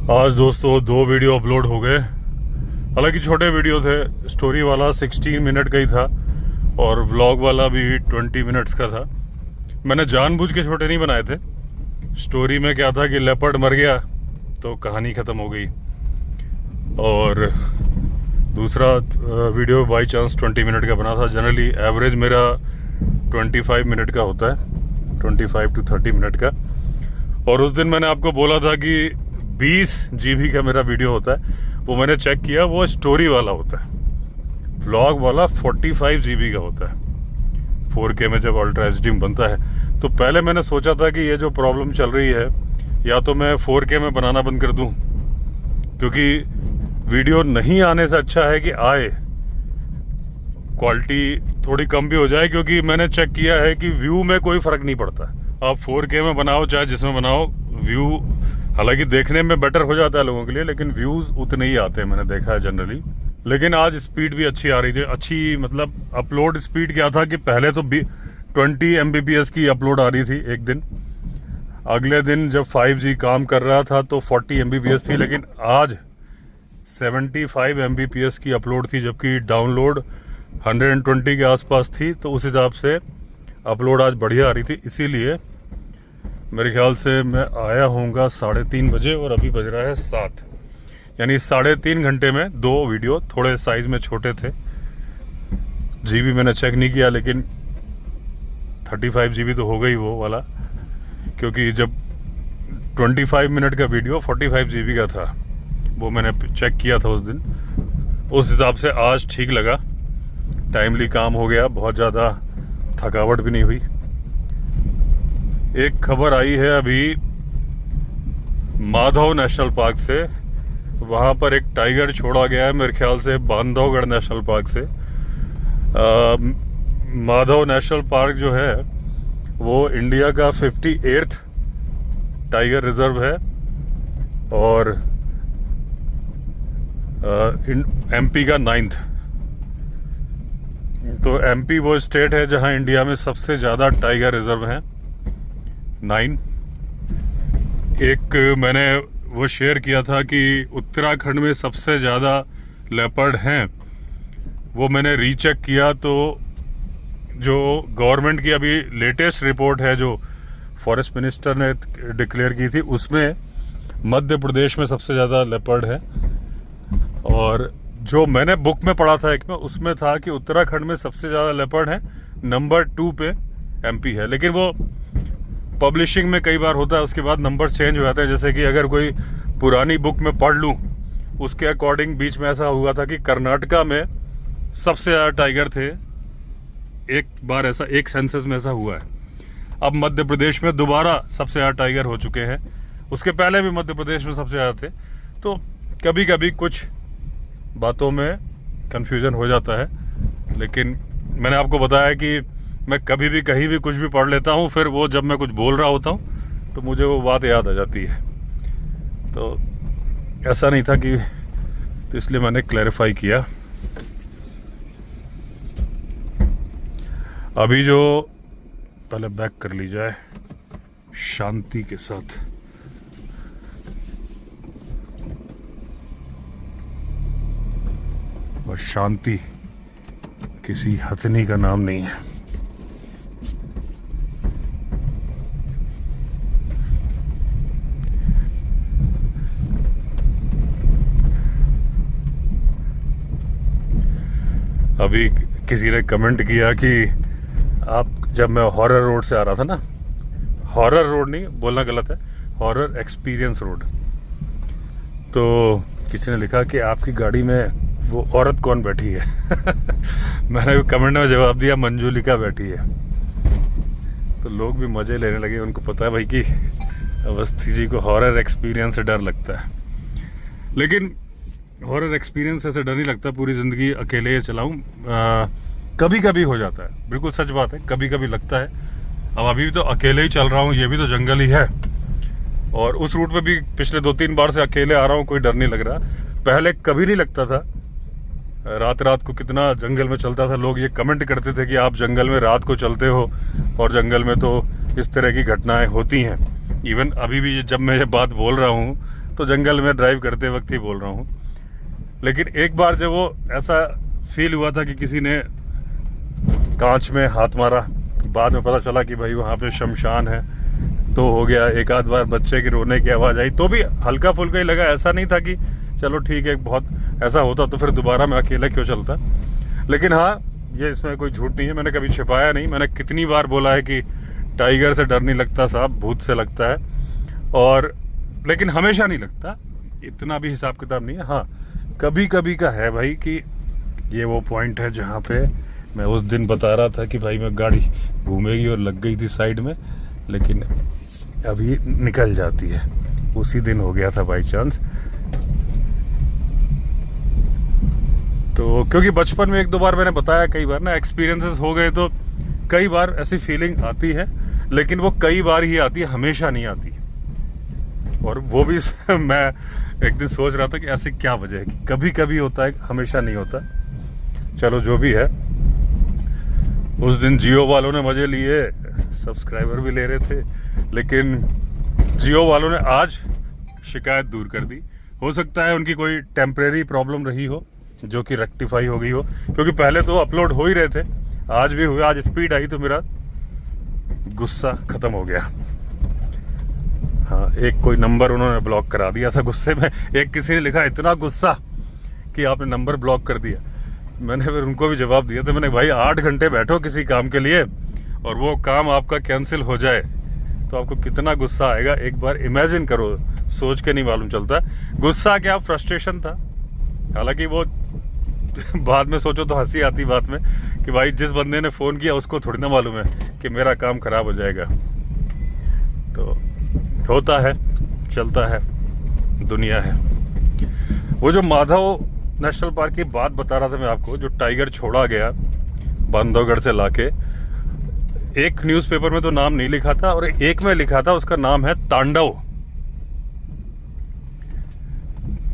आज दोस्तों 2 video upload हो गए। हालांकि छोटे वीडियो थे। स्टोरी वाला 16 मिनट का ही था और व्लॉग वाला भी 20 मिनट्स का था। मैंने जानबूझ के छोटे नहीं बनाए थे। स्टोरी में क्या था कि लेपर्ड मर गया तो कहानी ख़त्म हो गई, और दूसरा वीडियो बाई चांस 20 मिनट का बना था। जनरली एवरेज मेरा 25 मिनट का होता है, 25 to 30 मिनट का। और उस दिन मैंने आपको बोला था कि 20 GB का मेरा वीडियो होता है। वो मैंने चेक किया, वो स्टोरी वाला होता है। व्लॉग वाला 45 GB का होता है 4K में जब अल्ट्रा HD में बनता है। तो पहले मैंने सोचा था कि ये जो प्रॉब्लम चल रही है, या तो मैं 4K में बनाना बंद कर दूं, क्योंकि वीडियो नहीं आने से अच्छा है कि आए, क्वालिटी थोड़ी कम भी हो जाए। क्योंकि मैंने चेक किया है कि व्यू में कोई फ़र्क नहीं पड़ता। आप 4K में बनाओ चाहे जिसमें बनाओ, व्यू हालांकि देखने में बेटर हो जाता है लोगों के लिए, लेकिन व्यूज़ उतने ही आते हैं, मैंने देखा है जनरली। लेकिन आज स्पीड भी अच्छी आ रही थी। अच्छी मतलब अपलोड स्पीड क्या था कि पहले तो 20 Mbps की अपलोड आ रही थी एक दिन। अगले दिन जब 5G काम कर रहा था तो 40 Mbps थी, लेकिन आज 75 Mbps की अपलोड थी, जबकि डाउनलोड 120 के आसपास थी। तो उस हिसाब से अपलोड आज बढ़िया आ रही थी। इसीलिए मेरे ख्याल से मैं आया होऊंगा 3:30 बजे, और अभी बज रहा है 7, यानी 3.5 घंटे में 2 वीडियो। थोड़े साइज में छोटे थे, GB मैंने चेक नहीं किया, लेकिन 35 GB तो हो गई वो वाला। क्योंकि जब 25 मिनट का वीडियो 45 GB का था, वो मैंने चेक किया था उस दिन। उस हिसाब से आज ठीक लगा, टाइमली काम हो गया, बहुत ज़्यादा थकावट भी नहीं हुई। एक खबर आई है अभी माधव नेशनल पार्क से। वहाँ पर एक टाइगर छोड़ा गया है, मेरे ख्याल से बांधवगढ़ नेशनल पार्क से। माधव नेशनल पार्क जो है वो इंडिया का 58th टाइगर रिजर्व है, और MP का 9th। तो MP वो स्टेट है जहां इंडिया में सबसे ज़्यादा टाइगर रिजर्व हैं, 9। एक मैंने वो शेयर किया था कि उत्तराखंड में सबसे ज़्यादा लेपर्ड हैं। वो मैंने रीचेक किया, तो जो गवर्नमेंट की अभी लेटेस्ट रिपोर्ट है जो फॉरेस्ट मिनिस्टर ने डिक्लेयर की थी, उसमें मध्य प्रदेश में सबसे ज़्यादा लेपर्ड है। और जो मैंने बुक में पढ़ा था एक में, उसमें था कि उत्तराखंड में सबसे ज़्यादा लेपर्ड है, नंबर 2 पे MP है। लेकिन वो पब्लिशिंग में कई बार होता है, उसके बाद नंबर चेंज हो जाते हैं। जैसे कि अगर कोई पुरानी बुक में पढ़ लूँ, उसके अकॉर्डिंग बीच में ऐसा हुआ था कि कर्नाटका में सबसे ज़्यादा टाइगर थे। एक बार ऐसा एक सेंसस में ऐसा हुआ है। अब मध्य प्रदेश में दोबारा सबसे ज़्यादा टाइगर हो चुके हैं। उसके पहले भी मध्य प्रदेश में सबसे ज़्यादा थे। तो कभी कभी कुछ बातों में कंफ्यूजन हो जाता है, लेकिन मैंने आपको बताया कि मैं कभी भी कहीं भी कुछ भी पढ़ लेता हूँ, फिर वो जब मैं कुछ बोल रहा होता हूँ तो मुझे वो बात याद आ जाती है। तो ऐसा नहीं था कि, तो इसलिए मैंने क्लैरिफाई किया। अभी जो पहले बैक कर ली जाए शांति के साथ। और शांति किसी हथनी का नाम नहीं है। अभी किसी ने कमेंट किया कि आप, जब मैं हॉरर रोड से आ रहा था ना, हॉरर रोड नहीं बोलना गलत है, हॉरर एक्सपीरियंस रोड, तो किसी ने लिखा कि आपकी गाड़ी में वो औरत कौन बैठी है। मैंने कमेंट में जवाब दिया, मंजुलिका बैठी है। तो लोग भी मज़े लेने लगे, उनको पता है भाई कि अवस्थी जी को हॉरर एक्सपीरियंस से डर लगता है। लेकिन हॉरर एक्सपीरियंस से डर नहीं लगता, पूरी ज़िंदगी अकेले चलाऊँ। कभी कभी हो जाता है, बिल्कुल सच बात है, कभी कभी लगता है। अब अभी भी तो अकेले ही चल रहा हूँ, ये भी तो जंगल ही है, और उस रूट पे भी पिछले 2-3 बार से अकेले आ रहा हूँ, कोई डर नहीं लग रहा। पहले कभी नहीं लगता था। रात रात को कितना जंगल में चलता था। लोग ये कमेंट करते थे कि आप जंगल में रात को चलते हो, और जंगल में तो इस तरह की घटनाएं होती हैं। इवन अभी भी जब मैं ये बात बोल रहा हूँ, तो जंगल में ड्राइव करते वक्त ही बोल रहा हूँ। लेकिन एक बार जब वो ऐसा फील हुआ था कि किसी ने कांच में हाथ मारा, बाद में पता चला कि भाई वहाँ पे शमशान है, तो हो गया। एक आध बार बच्चे की रोने की आवाज़ आई तो भी हल्का फुल्का ही लगा, ऐसा नहीं था कि चलो ठीक है, बहुत ऐसा होता तो फिर दोबारा मैं अकेला क्यों चलता। लेकिन हाँ, ये इसमें कोई झूठ नहीं है, मैंने कभी छिपाया नहीं। मैंने कितनी बार बोला है कि टाइगर से डर नहीं लगता साहब, भूत से लगता है। और लेकिन हमेशा नहीं लगता, इतना भी हिसाब किताब नहीं है। हाँ, कभी कभी का है भाई कि ये वो पॉइंट है जहाँ पे मैं उस दिन बता रहा था कि भाई मैं गाड़ी घूमेगी और लग गई थी साइड में, लेकिन अभी निकल जाती है। उसी दिन हो गया था बाई चांस। तो क्योंकि बचपन में एक दो बार मैंने बताया, कई बार ना एक्सपीरियंसेस हो गए, तो कई बार ऐसी फीलिंग आती है, लेकिन वो कई बार ही आती है, हमेशा नहीं आती। और वो भी मैं एक दिन सोच रहा था कि ऐसे क्या वजह है कि कभी कभी होता है, हमेशा नहीं होता। चलो जो भी है, उस दिन जियो वालों ने मजे लिए, सब्सक्राइबर भी ले रहे थे, लेकिन जियो वालों ने आज शिकायत दूर कर दी। हो सकता है उनकी कोई टेम्परेरी प्रॉब्लम रही हो जो कि रेक्टिफाई हो गई हो, क्योंकि पहले तो अपलोड हो ही रहे थे, आज भी हुए। आज स्पीड आई तो मेरा गुस्सा खत्म हो गया। हाँ, एक कोई नंबर उन्होंने ब्लॉक करा दिया था गुस्से में। एक किसी ने लिखा इतना गुस्सा कि आपने नंबर ब्लॉक कर दिया। मैंने फिर उनको भी जवाब दिया था, मैंने भाई 8 घंटे बैठो किसी काम के लिए और वो काम आपका कैंसिल हो जाए तो आपको कितना गुस्सा आएगा, एक बार इमेजिन करो। सोच के नहीं मालूम चलता। गुस्सा क्या, फ्रस्ट्रेशन था। हालांकि वो बाद में सोचो तो हंसी आती बात में कि भाई जिस बंदे ने फ़ोन किया उसको थोड़ी ना मालूम है कि मेरा काम खराब हो जाएगा। तो होता है, चलता है, दुनिया है। वो जो माधव नेशनल पार्क की बात बता रहा था मैं आपको, जो टाइगर छोड़ा गया बांधवगढ़ से लाके, एक न्यूज़पेपर में तो नाम नहीं लिखा था और एक में लिखा था उसका नाम है तांडव।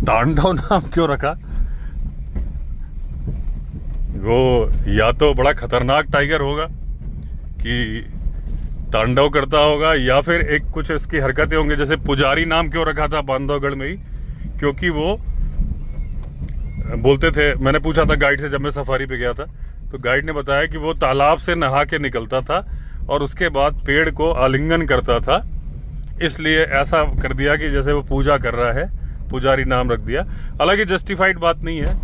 तांडव नाम क्यों रखा? वो या तो बड़ा खतरनाक टाइगर होगा कि तांडव करता होगा, या फिर एक कुछ इसकी हरकतें होंगी। जैसे पुजारी नाम क्यों रखा था बांधवगढ़ में ही, क्योंकि वो बोलते थे, मैंने पूछा था गाइड से जब मैं सफारी पे गया था, तो गाइड ने बताया कि वो तालाब से नहा के निकलता था और उसके बाद पेड़ को आलिंगन करता था, इसलिए ऐसा कर दिया कि जैसे वो पूजा कर रहा है, पुजारी नाम रख दिया। हालांकि जस्टिफाइड बात नहीं है।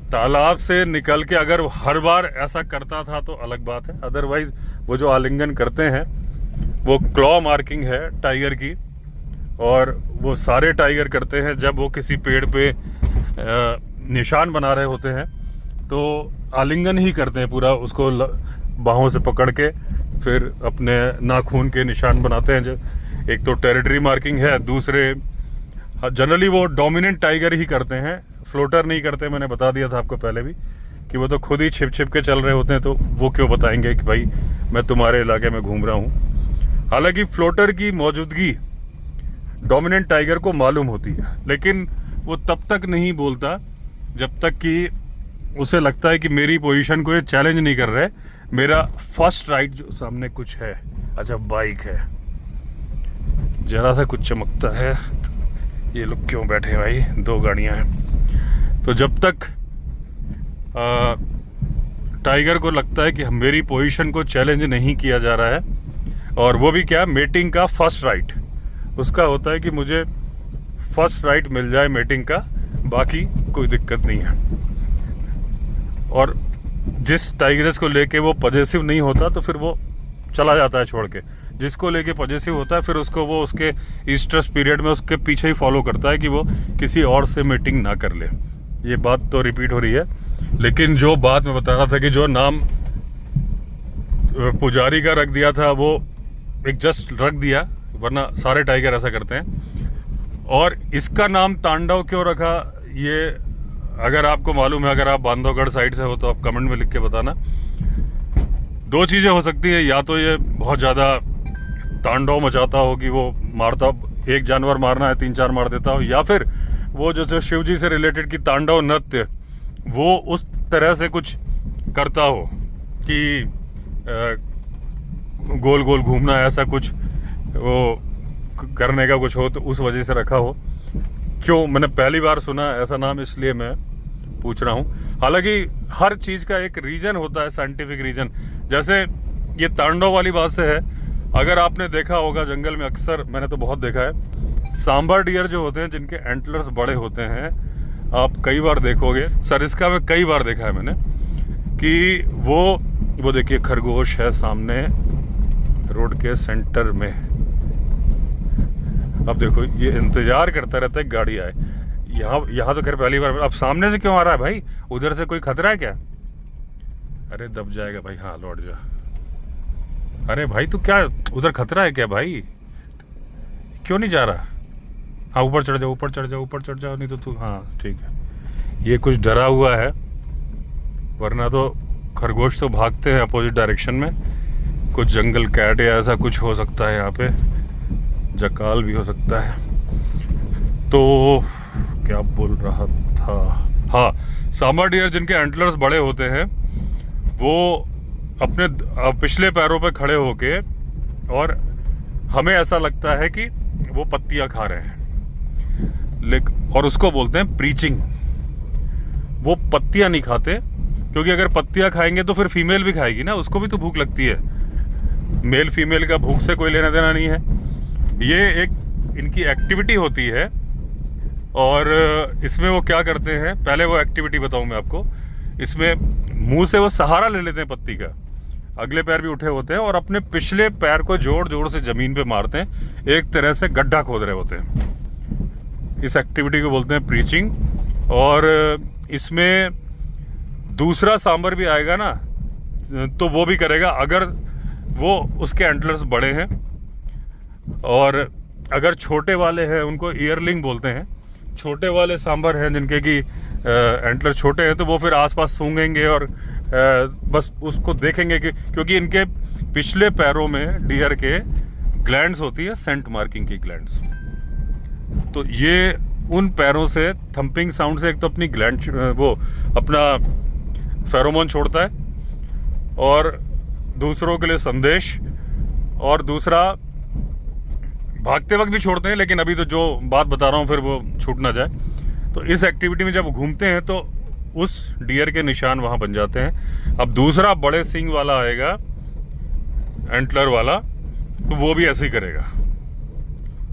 तालाब से निकल के अगर हर बार ऐसा करता था तो अलग बात है, अदरवाइज वो जो आलिंगन करते हैं वो क्लॉ मार्किंग है टाइगर की, और वो सारे टाइगर करते हैं जब वो किसी पेड़ पे निशान बना रहे होते हैं तो आलिंगन ही करते हैं पूरा, उसको बाहों से पकड़ के फिर अपने नाखून के निशान बनाते हैं। जो एक तो टेरिटरी मार्किंग है, दूसरे जनरली वो डोमिनेंट टाइगर ही करते हैं, फ्लोटर नहीं करते। मैंने बता दिया था आपको पहले भी कि वो तो खुद ही छिप छिप के चल रहे होते हैं, तो वो क्यों बताएंगे कि भाई मैं तुम्हारे इलाके में घूम रहा हूँ। हालांकि फ्लोटर की मौजूदगी डोमिनेंट टाइगर को मालूम होती है, लेकिन वो तब तक नहीं बोलता जब तक कि उसे लगता है कि मेरी पोजीशन को ये चैलेंज नहीं कर रहे, मेरा फर्स्ट राइट जो सामने कुछ है। अच्छा, बाइक है, जरा सा कुछ चमकता है, ये लोग क्यों बैठे हैं भाई, 2 गाड़ियां हैं। तो जब तक टाइगर को लगता है कि मेरी पोजीशन को चैलेंज नहीं किया जा रहा है, और वो भी क्या, मेटिंग का फर्स्ट राइट उसका होता है कि मुझे फर्स्ट राइट मिल जाए मेटिंग का, बाकी कोई दिक्कत नहीं है। और जिस टाइगर्स को लेके वो पॉजेसिव नहीं होता तो फिर वो चला जाता है छोड़ के। जिसको लेके पॉजेसिव होता है फिर उसको वो उसके स्ट्रेस पीरियड में उसके पीछे ही फॉलो करता है कि वो किसी और से मीटिंग ना कर ले। ये बात तो रिपीट हो रही है, लेकिन जो बात मैं बता रहा था कि जो नाम पुजारी का रख दिया था वो एक जस्ट रख दिया, वरना सारे टाइगर ऐसा करते हैं। और इसका नाम तांडव क्यों रखा, ये अगर आपको मालूम है, अगर आप बांधवगढ़ साइड से हो तो आप कमेंट में लिख के बताना। 2 चीज़ें हो सकती है, या तो ये बहुत ज़्यादा तांडव मचाता हो कि वो मारता, एक जानवर मारना है 3-4 मार देता हो, या फिर वो जो शिव जी से रिलेटेड की तांडव नृत्य वो उस तरह से कुछ करता हो कि गोल गोल घूमना, ऐसा कुछ वो करने का कुछ हो तो उस वजह से रखा हो। क्यों, मैंने पहली बार सुना ऐसा नाम, इसलिए मैं पूछ रहा हूँ। हालांकि हर चीज़ का एक रीजन होता है, साइंटिफिक रीजन। जैसे ये तांडव वाली बात से है, अगर आपने देखा होगा जंगल में अक्सर, मैंने तो बहुत देखा है, सांबर डियर जो होते हैं जिनके एंटलर्स बड़े होते हैं, आप कई बार देखोगे, सरिस्का में कई बार देखा है मैंने कि वो देखिए खरगोश है सामने रोड के सेंटर में। अब देखो ये इंतजार करता रहता है गाड़ी आए। यहाँ तो खैर पहली बार। अब सामने से क्यों आ रहा है भाई? उधर से कोई खतरा है क्या? अरे दब जाएगा भाई। हाँ लौट जा। अरे भाई तू क्या, उधर खतरा है क्या भाई? क्यों नहीं जा रहा? हाँ ऊपर चढ़ जाओ, ऊपर चढ़ जाओ, ऊपर चढ़ जाओ, नहीं तो तू, हाँ ठीक है। ये कुछ डरा हुआ है, वरना तो खरगोश तो भागते हैं अपोजिट डायरेक्शन में। कुछ जंगल कैट या ऐसा कुछ हो सकता है यहाँ पे, जकाल भी हो सकता है। तो क्या बोल रहा था? हाँ, सांबर डियर जिनके एंटलर्स बड़े होते हैं वो अपने पिछले पैरों पे खड़े होके, और हमें ऐसा लगता है कि वो पत्तियां खा रहे हैं, और उसको बोलते हैं प्रीचिंग। वो पत्तियां नहीं खाते, क्योंकि अगर पत्तियां खाएंगे तो फिर फीमेल भी खाएगी ना, उसको भी तो भूख लगती है। मेल फीमेल का भूख से कोई लेना देना नहीं है। ये एक इनकी एक्टिविटी होती है। और इसमें वो क्या करते हैं, पहले वो एक्टिविटी बताऊं मैं आपको। इसमें मुंह से वो सहारा ले लेते हैं पत्ती का, अगले पैर भी उठे होते हैं, और अपने पिछले पैर को जोर जोर से जमीन पे मारते हैं, एक तरह से गड्ढा खोद रहे होते हैं। इस एक्टिविटी को बोलते हैं प्रीचिंग। और इसमें दूसरा सांबर भी आएगा ना, तो वो भी करेगा अगर वो उसके एंटलर्स बड़े हैं। और अगर छोटे वाले हैं, उनको ईयरलिंग बोलते हैं। छोटे वाले सांबर हैं जिनके की एंटलर छोटे हैं, तो वो फिर आसपास सूंघेंगे और बस उसको देखेंगे कि, क्योंकि इनके पिछले पैरों में डियर के ग्लैंड्स होती है, सेंट मार्किंग की ग्लैंड्स। तो ये उन पैरों से थंपिंग साउंड से एक तो अपनी ग्लैंड वो अपना फेरोमोन छोड़ता है, और दूसरों के लिए संदेश, और दूसरा भागते वक्त भी छोड़ते हैं। लेकिन अभी तो जो बात बता रहा हूँ फिर वो छूट ना जाए। तो इस एक्टिविटी में जब घूमते हैं तो उस डियर के निशान वहां बन जाते हैं। अब दूसरा बड़े सींग वाला आएगा, एंटलर वाला, तो वो भी ऐसे ही करेगा।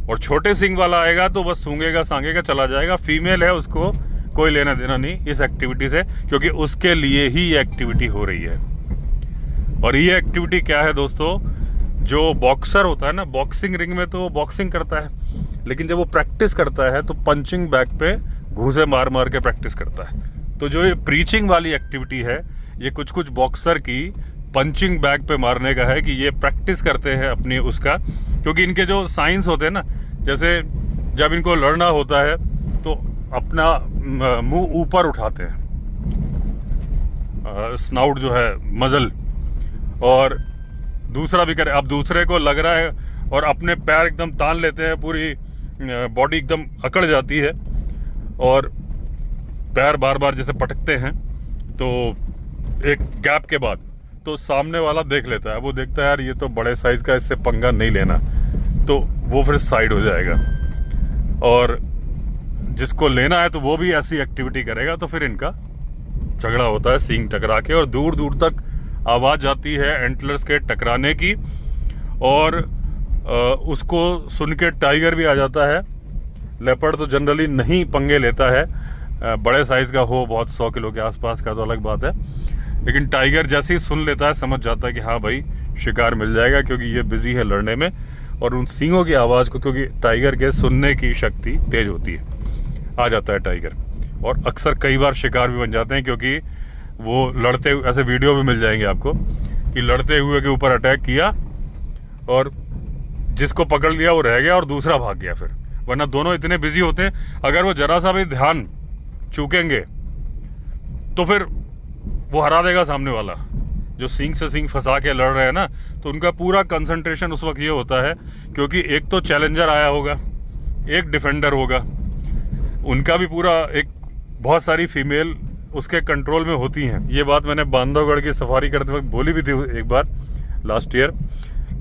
और छोटे सींग वाला आएगा तो बस सूंघेगा सांगेगा चला जाएगा। फीमेल है, उसको कोई लेना देना नहीं इस एक्टिविटी से, क्योंकि उसके लिए ही ये एक्टिविटी हो रही है। और ये एक्टिविटी क्या है दोस्तों, जो बॉक्सर होता है ना, बॉक्सिंग रिंग में तो वो बॉक्सिंग करता है, लेकिन जब वो प्रैक्टिस करता है तो पंचिंग बैग पे घूंसे मार मार के प्रैक्टिस करता है। तो जो ये प्रीचिंग वाली एक्टिविटी है, ये कुछ कुछ बॉक्सर की पंचिंग बैग पे मारने का है, कि ये प्रैक्टिस करते हैं अपनी उसका। क्योंकि इनके जो साइंस होते हैं ना, जैसे जब इनको लड़ना होता है तो अपना मुंह ऊपर उठाते हैं, स्नाउट जो है, मजल, और दूसरा भी करे। अब दूसरे को लग रहा है और अपने पैर एकदम तान लेते हैं, पूरी बॉडी एकदम अकड़ जाती है, और पैर बार बार जैसे पटकते हैं। तो एक गैप के बाद तो सामने वाला देख लेता है, वो देखता है यार ये तो बड़े साइज का, इससे पंगा नहीं लेना, तो वो फिर साइड हो जाएगा। और जिसको लेना है तो वो भी ऐसी एक्टिविटी करेगा, तो फिर इनका झगड़ा होता है सींग टकरा के, और दूर दूर तक आवाज जाती है एंटलर्स के टकराने की। और उसको सुन के टाइगर भी आ जाता है। लेपर्ड तो जनरली नहीं पंगे लेता है, बड़े साइज का हो, बहुत 100 किलो के आसपास का तो अलग बात है। लेकिन टाइगर जैसे ही सुन लेता है, समझ जाता है कि हाँ भाई शिकार मिल जाएगा, क्योंकि ये बिजी है लड़ने में। और उन सींगों की आवाज को, क्योंकि टाइगर के सुनने की शक्ति तेज होती है, आ जाता है टाइगर। और अक्सर कई बार शिकार भी बन जाते हैं, क्योंकि वो लड़ते हुए, ऐसे वीडियो भी मिल जाएंगे आपको कि लड़ते हुए के ऊपर अटैक किया और जिसको पकड़ लिया वो रह गया और दूसरा भाग गया फिर। वरना दोनों इतने बिजी होते हैं, अगर वो जरा सा भी ध्यान चूकेंगे तो फिर वो हरा देगा सामने वाला। जो सींग से सींग फंसा के लड़ रहे हैं ना, तो उनका पूरा कंसंट्रेशन उस वक्त ये होता है, क्योंकि एक तो चैलेंजर आया होगा, एक डिफेंडर होगा, उनका भी पूरा एक बहुत सारी फीमेल उसके कंट्रोल में होती हैं। ये बात मैंने बांधवगढ़ की सफारी करते वक्त बोली भी थी एक बार लास्ट ईयर,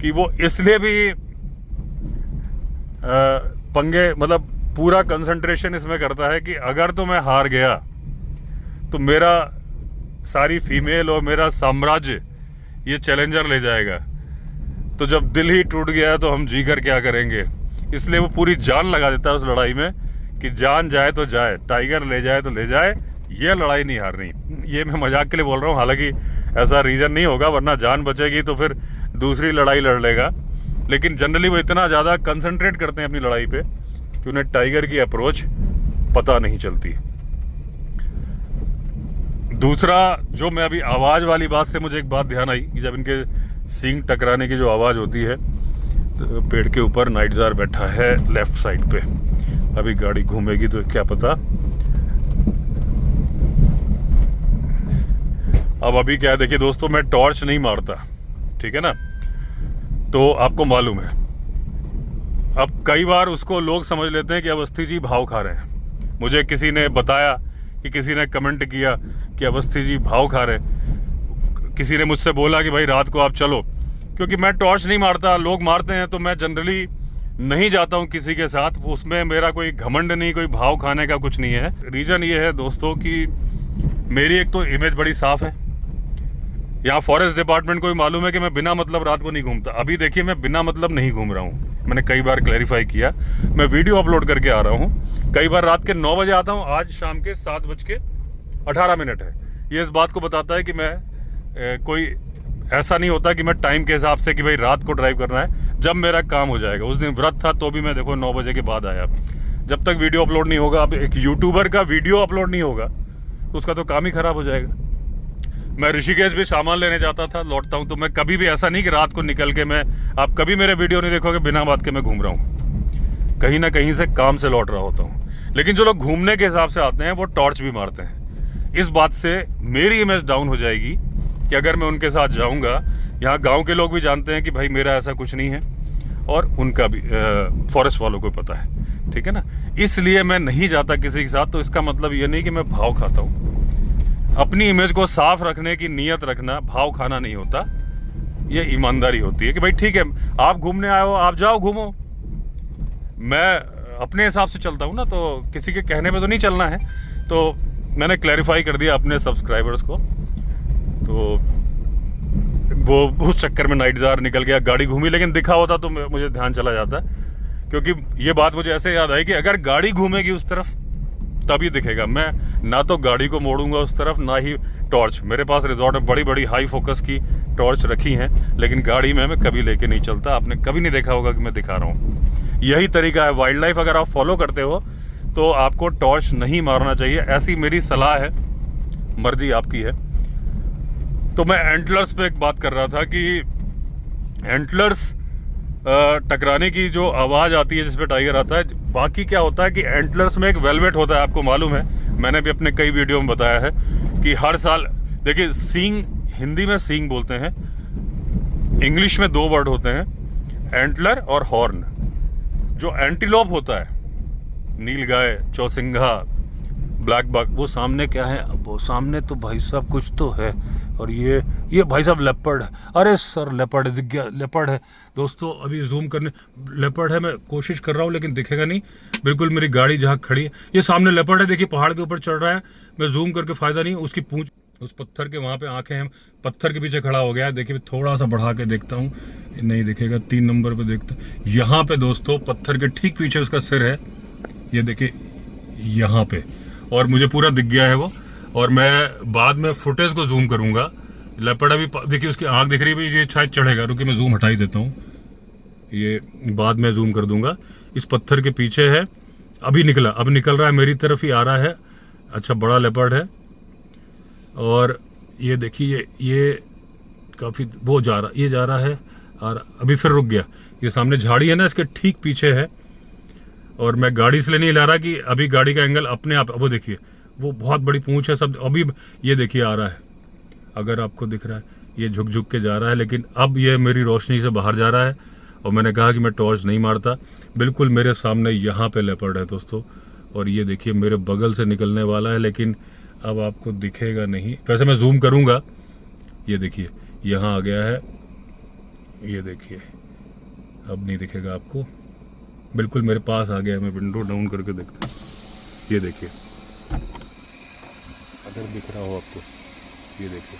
कि वो इसलिए भी पंगे, मतलब पूरा कंसंट्रेशन इसमें करता है कि अगर तो मैं हार गया तो मेरा सारी फीमेल और मेरा साम्राज्य ये चैलेंजर ले जाएगा। तो जब दिल ही टूट गया तो हम जी कर क्या करेंगे। इसलिए वो पूरी जान लगा देता है उस लड़ाई में कि जान जाए तो जाए, टाइगर ले जाए तो ले जाए, ये लड़ाई नहीं हारनी। ये मैं मजाक के लिए बोल रहा हूँ, हालांकि ऐसा रीज़न नहीं होगा, वरना जान बचेगी तो फिर दूसरी लड़ाई लड़ लेगा। लेकिन जनरली वो इतना ज़्यादा कंसंट्रेट करते हैं अपनी लड़ाई पे कि उन्हें टाइगर की अप्रोच पता नहीं चलती। दूसरा, जो मैं अभी आवाज़ वाली बात से मुझे एक बात ध्यान आई कि जब इनके सींग टकराने की जो आवाज़ होती है, तो पेड़ के ऊपर नाइटजार बैठा है लेफ्ट साइड पे। अभी गाड़ी घूमेगी तो क्या पता। अब अभी क्या है, देखिए दोस्तों, मैं टॉर्च नहीं मारता, ठीक है ना, तो आपको मालूम है। अब कई बार उसको लोग समझ लेते हैं कि अवस्थी जी भाव खा रहे हैं। मुझे किसी ने बताया कि किसी ने कमेंट किया कि अवस्थी जी भाव खा रहे हैं। किसी ने मुझसे बोला कि भाई रात को आप चलो, क्योंकि मैं टॉर्च नहीं मारता, लोग मारते हैं तो मैं जनरली नहीं जाता हूं किसी के साथ। उसमें मेरा कोई घमंड नहीं, कोई भाव खाने का कुछ नहीं है। रीजन ये है दोस्तों कि मेरी एक तो इमेज बड़ी साफ है। यहाँ फॉरेस्ट डिपार्टमेंट को भी मालूम है कि मैं बिना मतलब रात को नहीं घूमता। अभी देखिए मैं बिना मतलब नहीं घूम रहा हूँ, मैंने कई बार क्लैरिफाई किया। मैं वीडियो अपलोड करके आ रहा हूँ, कई बार रात के 9 बजे आता हूँ, आज शाम के 7:18 है। ये इस बात को बताता है कि मैं कोई ऐसा नहीं होता कि मैं टाइम के हिसाब से कि भाई रात को ड्राइव करना है। जब मेरा काम हो जाएगा, उस दिन व्रत था तो भी मैं देखो 9 बजे के बाद आया। जब तक वीडियो अपलोड नहीं होगा, अब एक यूट्यूबर का वीडियो अपलोड नहीं होगा तो उसका तो काम ही खराब हो जाएगा। मैं ऋषिकेश भी सामान लेने जाता था, लौटता हूँ तो मैं कभी भी ऐसा नहीं कि रात को निकल के आप कभी मेरे वीडियो नहीं देखोगे बिना बात के मैं घूम रहा हूँ। कहीं ना कहीं से काम से लौट रहा होता हूँ। लेकिन जो लोग घूमने के हिसाब से आते हैं वो टॉर्च भी मारते हैं। इस बात से मेरी इमेज डाउन हो जाएगी कि अगर मैं उनके साथ जाऊंगा। यहाँ गांव के लोग भी जानते हैं कि भाई मेरा ऐसा कुछ नहीं है, और उनका भी फॉरेस्ट वालों को पता है, ठीक है ना। इसलिए मैं नहीं जाता किसी के साथ। तो इसका मतलब ये नहीं कि मैं भाव खाता हूँ। अपनी इमेज को साफ रखने की नीयत रखना भाव खाना नहीं होता, ये ईमानदारी होती है कि भाई ठीक है आप घूमने आए हो, आप जाओ घूमो। मैं अपने हिसाब से चलता हूँ ना, तो किसी के कहने पे तो नहीं चलना है। तो मैंने क्लैरिफाई कर दिया अपने सब्सक्राइबर्स को। तो वो उस चक्कर में नाइटजार निकल गया, गाड़ी घूमी, लेकिन दिखा होता तो मुझे ध्यान चला जाता। क्योंकि ये बात मुझे ऐसे याद आई कि अगर गाड़ी घूमेगी उस तरफ तभी दिखेगा। मैं ना तो गाड़ी को मोड़ूंगा उस तरफ, ना ही टॉर्च। मेरे पास रिजॉर्ट में बड़ी बड़ी हाई फोकस की टॉर्च रखी हैं, लेकिन गाड़ी में मैं कभी लेके नहीं चलता। आपने कभी नहीं देखा होगा कि मैं दिखा रहा हूँ। यही तरीका है वाइल्ड लाइफ अगर आप फॉलो करते हो तो आपको टॉर्च नहीं मारना चाहिए, ऐसी मेरी सलाह है, मर्जी आपकी है। तो मैं एंटलर्स पे एक बात कर रहा था कि एंटलर्स टकराने की जो आवाज़ आती है जिसपे टाइगर आता है, बाकी क्या होता है कि एंटलर्स में एक वेलवेट होता है, आपको मालूम है, मैंने भी अपने कई वीडियो में बताया है कि हर साल देखिए सींग, हिंदी में सींग बोलते हैं, इंग्लिश में 2 वर्ड होते हैं, एंटलर और हॉर्न। जो एंटीलोप होता है, नीलगाय, चौसिंघा, ब्लैक बक, वो सामने क्या है, वो सामने तो भाई साहब कुछ तो है। और ये भाई साहब लेपर्ड है। अरे सर लेपर्ड दिख गया, लेपर्ड है दोस्तों। अभी जूम करने, लेपर्ड है, मैं कोशिश कर रहा हूँ लेकिन दिखेगा नहीं। बिल्कुल मेरी गाड़ी जहाँ खड़ी है, ये सामने लेपर्ड है, देखिए पहाड़ के ऊपर चढ़ रहा है। मैं जूम करके फायदा नहीं, उसकी पूंछ, उस पत्थर के वहाँ पे आंखें हैं, पत्थर के पीछे खड़ा हो गया है। देखिए थोड़ा सा बढ़ा के देखता हूँ, नहीं दिखेगा, 3 नंबर पे देखता। यहाँ पे दोस्तों पत्थर के ठीक पीछे उसका सिर है, ये देखिए यहाँ पे, और मुझे पूरा दिख गया है वो। और मैं बाद में फुटेज को जूम करूंगा। लेपर्ड अभी देखिए उसकी आंख दिख रही है, ये शायद चढ़ेगा, रुकिए मैं जूम हटा ही देता हूँ, ये बाद में जूम कर दूंगा। इस पत्थर के पीछे है, अभी निकला, अब निकल रहा है, मेरी तरफ ही आ रहा है। अच्छा बड़ा लेपर्ड है। और ये देखिए ये काफी वो जा रहा, ये जा रहा है और अभी फिर रुक गया। ये सामने झाड़ी है ना, इसके ठीक पीछे है। और मैं गाड़ी इसलिए नहीं ला रहा कि अभी गाड़ी का एंगल अपने आप, वो देखिए वो बहुत बड़ी पूंछ है सब। अभी ये देखिए आ रहा है, अगर आपको दिख रहा है, ये झुक झुक के जा रहा है, लेकिन अब ये मेरी रोशनी से बाहर जा रहा है। और मैंने कहा कि मैं टॉर्च नहीं मारता। बिल्कुल मेरे सामने यहाँ पे लेपर्ड है दोस्तों, और ये देखिए मेरे बगल से निकलने वाला है, लेकिन अब आपको दिखेगा नहीं। वैसे मैं जूम करूँगा, ये देखिए यहाँ आ गया है, ये देखिए अब नहीं दिखेगा आपको, बिल्कुल मेरे पास आ गया। मैं विंडो डाउन करके देखता हूँ। ये देखिए, अगर दिख रहा हो आपको, ये देखिए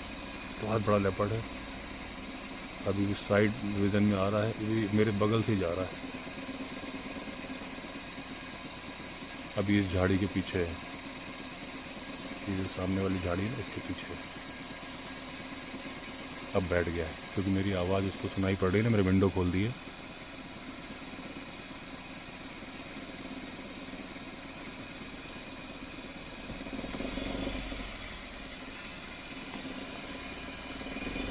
बहुत बड़ा लेपर्ड है। अभी भी साइड विजन में आ रहा है, ये मेरे बगल से जा रहा है। अभी इस झाड़ी के पीछे है, ये जो सामने वाली झाड़ी है इसके पीछे है। अब बैठ गया है क्योंकि मेरी आवाज़ इसको सुनाई पड़ रही है ना, मेरे विंडो खोल दी है।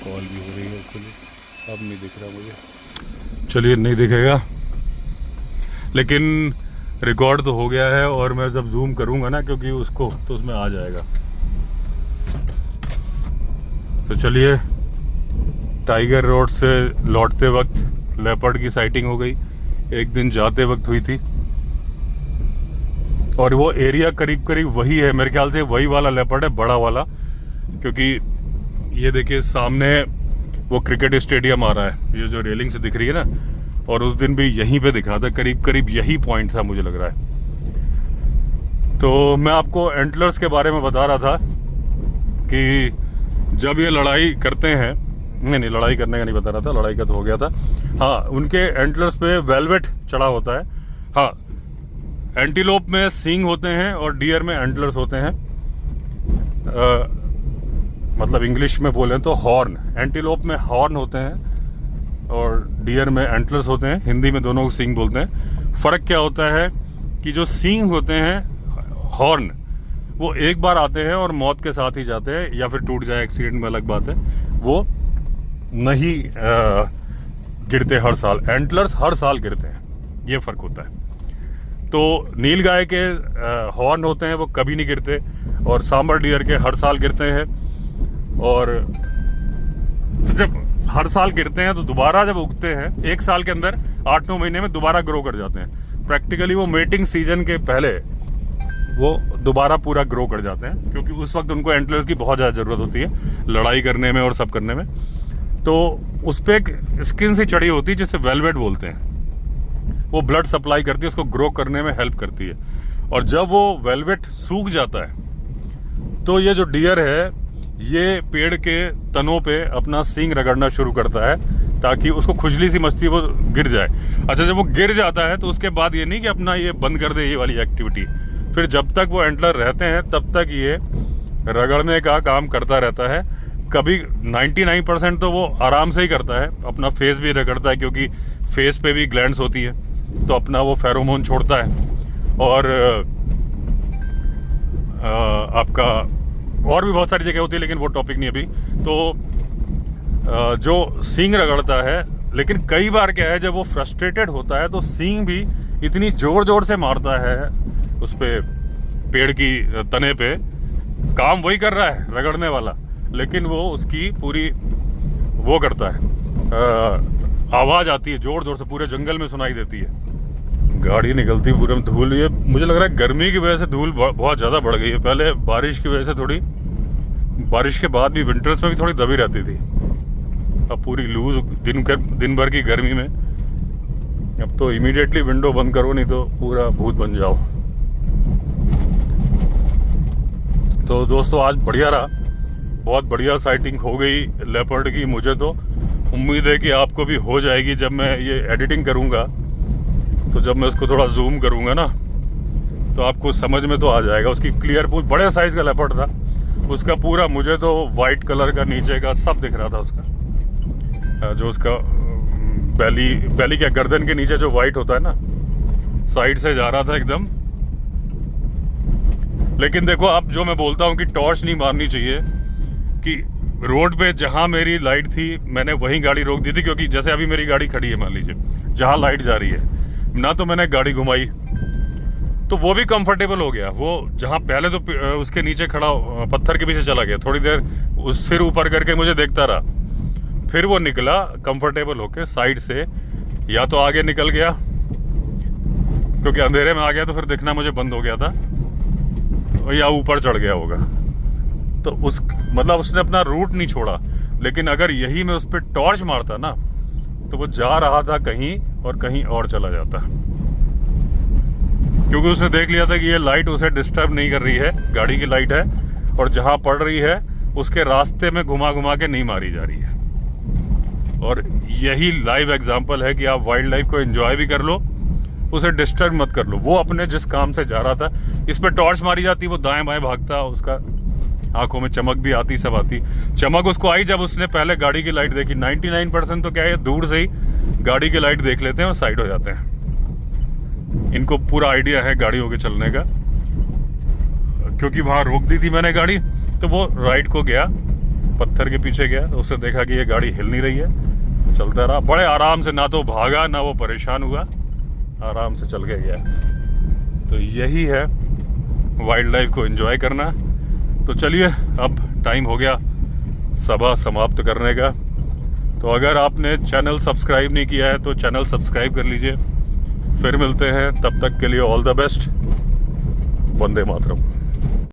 कॉल भी हो रही है उसके लिए। अब नहीं दिख रहा मुझे, चलिए नहीं दिखेगा, लेकिन रिकॉर्ड तो हो गया है। और मैं जब जूम करूंगा ना, क्योंकि उसको तो उसमें आ जाएगा। तो चलिए, टाइगर रोड से लौटते वक्त लेपर्ड की साइटिंग हो गई। एक दिन जाते वक्त हुई थी, और वो एरिया करीब करीब वही है, मेरे ख्याल से वही वाला लेपर्ड है, बड़ा वाला। क्योंकि ये देखिए सामने वो क्रिकेट स्टेडियम आ रहा है, ये जो रेलिंग से दिख रही है ना, और उस दिन भी यहीं पे दिखा था, करीब करीब यही पॉइंट था मुझे लग रहा है। तो मैं आपको एंटलर्स के बारे में बता रहा था कि जब ये लड़ाई करते हैं, नहीं लड़ाई करने का नहीं बता रहा था, लड़ाई का तो हो गया था। हाँ, उनके एंटलर्स पे वेलवेट चढ़ा होता है। हाँ, एंटीलोप में सींग होते हैं और डियर में एंटलर्स होते हैं। मतलब इंग्लिश में बोलें तो हॉर्न, एंटीलोप में हॉर्न होते हैं और डियर में एंटलर्स होते हैं। हिंदी में दोनों को सींग बोलते हैं। फ़र्क क्या होता है कि जो सींग होते हैं, हॉर्न, वो एक बार आते हैं और मौत के साथ ही जाते हैं, या फिर टूट जाए एक्सीडेंट में अलग बात है। वो नहीं गिरते हर साल। एंटलर्स हर साल गिरते हैं, ये फ़र्क होता है। तो नील गाय के हॉर्न होते हैं, वो कभी नहीं गिरते, और सांबर डियर के हर साल गिरते हैं। और जब हर साल गिरते हैं तो दोबारा जब उगते हैं, एक साल के अंदर 8-9 महीने में दोबारा ग्रो कर जाते हैं। प्रैक्टिकली वो मेटिंग सीजन के पहले वो दोबारा पूरा ग्रो कर जाते हैं, क्योंकि उस वक्त उनको एंटलर्स की बहुत ज़्यादा ज़रूरत होती है लड़ाई करने में और सब करने में। तो उस पर एक स्किन सी चढ़ी होती है जिसे वेलवेट बोलते हैं। वो ब्लड सप्लाई करती है, उसको ग्रो करने में हेल्प करती है। और जब वो वेलवेट सूख जाता है तो ये जो डियर है, ये पेड़ के तनों पे अपना सींग रगड़ना शुरू करता है ताकि उसको खुजली सी मचती है, वो गिर जाए। अच्छा, जब वो गिर जाता है तो उसके बाद ये नहीं कि अपना ये बंद कर दे ये वाली एक्टिविटी। फिर जब तक वो एंटलर रहते हैं तब तक ये रगड़ने का काम करता रहता है। कभी 99% तो वो आराम से ही करता है, अपना फेस भी रगड़ता है, क्योंकि फेस पे भी ग्लैंड्स होती है, तो अपना वो फेरोमोन छोड़ता है। और आपका और भी बहुत सारी जगह होती है, लेकिन वो टॉपिक नहीं अभी। तो जो सींग रगड़ता है, लेकिन कई बार क्या है, जब वो फ्रस्ट्रेटेड होता है तो सींग भी इतनी जोर जोर से मारता है उस पे, पेड़ की तने पे। काम वही कर रहा है, रगड़ने वाला, लेकिन वो उसकी पूरी वो करता है, आवाज़ आती है जोर जोर से, पूरे जंगल में सुनाई देती है। गाड़ी निकलती पूरे में धूल। ये मुझे लग रहा है गर्मी की वजह से धूल बहुत ज़्यादा बढ़ गई है। पहले बारिश की वजह से थोड़ी, बारिश के बाद भी विंटर्स में भी थोड़ी दबी रहती थी, अब पूरी लूज दिन भर की गर्मी में। अब तो इमीडिएटली विंडो बंद करो, नहीं तो पूरा भूत बन जाओ। तो दोस्तों, आज बढ़िया रहा, बहुत बढ़िया साइटिंग हो गई लेपर्ड की। मुझे तो उम्मीद है कि आपको भी हो जाएगी। जब मैं ये एडिटिंग करूँगा, तो जब मैं उसको थोड़ा जूम करूँगा ना, तो आपको समझ में तो आ जाएगा। उसकी क्लियर, बड़े साइज़ का लेपर्ड था उसका पूरा। मुझे तो वाइट कलर का नीचे का सब दिख रहा था उसका, जो उसका बैली क्या, गर्दन के नीचे जो वाइट होता है ना, साइड से जा रहा था एकदम। लेकिन देखो, अब जो मैं बोलता हूँ कि टॉर्च नहीं मारनी चाहिए, कि रोड पे जहाँ मेरी लाइट थी मैंने वहीं गाड़ी रोक दी थी, क्योंकि जैसे अभी मेरी गाड़ी खड़ी है, मान लीजिए जहाँ लाइट जा रही है ना, तो मैंने गाड़ी घुमाई तो वो भी कंफर्टेबल हो गया। वो जहाँ पहले तो उसके नीचे खड़ा, पत्थर के पीछे चला गया, थोड़ी देर उस सिर ऊपर करके मुझे देखता रहा, फिर वो निकला कंफर्टेबल होके साइड से। या तो आगे निकल गया, क्योंकि अंधेरे में आ गया तो फिर दिखना मुझे बंद हो गया था, या ऊपर चढ़ गया होगा। तो मतलब उसने अपना रूट नहीं छोड़ा। लेकिन अगर यही मैं उस पर टॉर्च मारता ना, तो वो जा रहा था कहीं और कहीं और चला जाता। क्योंकि उसने देख लिया था कि ये लाइट उसे डिस्टर्ब नहीं कर रही है, गाड़ी की लाइट है, और जहाँ पड़ रही है उसके रास्ते में घुमा घुमा के नहीं मारी जा रही है। और यही लाइव एग्जाम्पल है कि आप वाइल्ड लाइफ को एंजॉय भी कर लो, उसे डिस्टर्ब मत कर लो। वो अपने जिस काम से जा रहा था, इस पर टॉर्च मारी जाती, वो दाएं बाएं भागता, उसका आंखों में चमक भी आती, सब आती। चमक उसको आई जब उसने पहले गाड़ी की लाइट देखी। 99% तो क्या है, दूर से ही गाड़ी की लाइट देख लेते हैं और साइड हो जाते हैं। इनको पूरा आइडिया है गाड़ियों के चलने का, क्योंकि वहां रोक दी थी मैंने गाड़ी, तो वो राइट को गया, पत्थर के पीछे गया, तो उसने देखा कि ये गाड़ी हिल नहीं रही है, चलता रहा बड़े आराम से, ना तो भागा ना वो परेशान हुआ, आराम से चल के गया। तो यही है वाइल्ड लाइफ को एंजॉय करना। तो चलिए, अब टाइम हो गया सभा समाप्त करने का। तो अगर आपने चैनल सब्सक्राइब नहीं किया है तो चैनल सब्सक्राइब कर लीजिए। फिर मिलते हैं, तब तक के लिए all the best. Vande Mataram.